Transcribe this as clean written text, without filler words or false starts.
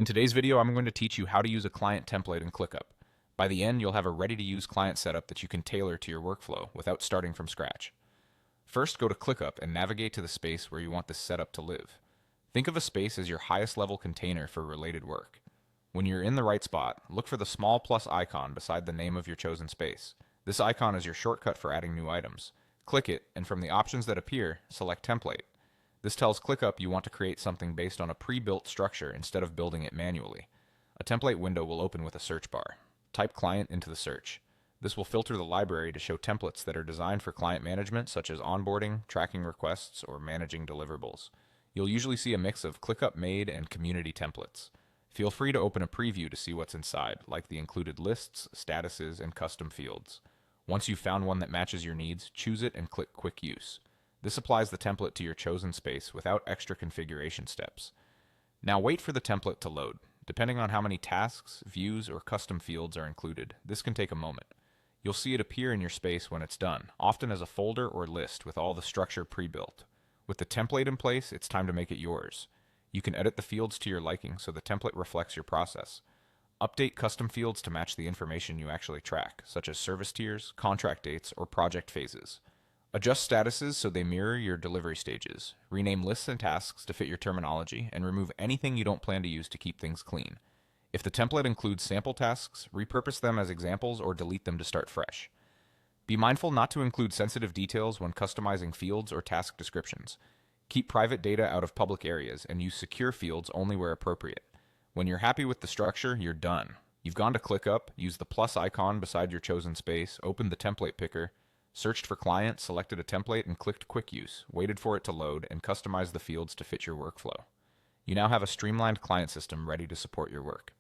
In today's video, I'm going to teach you how to use a client template in ClickUp. By the end, you'll have a ready-to-use client setup that you can tailor to your workflow without starting from scratch. First, go to ClickUp and navigate to the space where you want this setup to live. Think of a space as your highest level container for related work. When you're in the right spot, look for the small plus icon beside the name of your chosen space. This icon is your shortcut for adding new items. Click it, and from the options that appear, select Template. This tells ClickUp you want to create something based on a pre-built structure instead of building it manually. A template window will open with a search bar. Type client into the search. This will filter the library to show templates that are designed for client management, such as onboarding, tracking requests, or managing deliverables. You'll usually see a mix of ClickUp made and community templates. Feel free to open a preview to see what's inside, like the included lists, statuses, and custom fields. Once you've found one that matches your needs, choose it and click Quick Use. This applies the template to your chosen space without extra configuration steps. Now wait for the template to load. Depending on how many tasks, views, or custom fields are included, this can take a moment. You'll see it appear in your space when it's done, often as a folder or list with all the structure pre-built. With the template in place, it's time to make it yours. You can edit the fields to your liking so the template reflects your process. Update custom fields to match the information you actually track, such as service tiers, contract dates, or project phases. Adjust statuses so they mirror your delivery stages. Rename lists and tasks to fit your terminology, and remove anything you don't plan to use to keep things clean. If the template includes sample tasks, repurpose them as examples or delete them to start fresh. Be mindful not to include sensitive details when customizing fields or task descriptions. Keep private data out of public areas and use secure fields only where appropriate. When you're happy with the structure, you're done. You've gone to ClickUp, used the plus icon beside your chosen space, opened the template picker, searched for client, selected a template, and clicked Quick Use, waited for it to load, and customized the fields to fit your workflow. You now have a streamlined client system ready to support your work.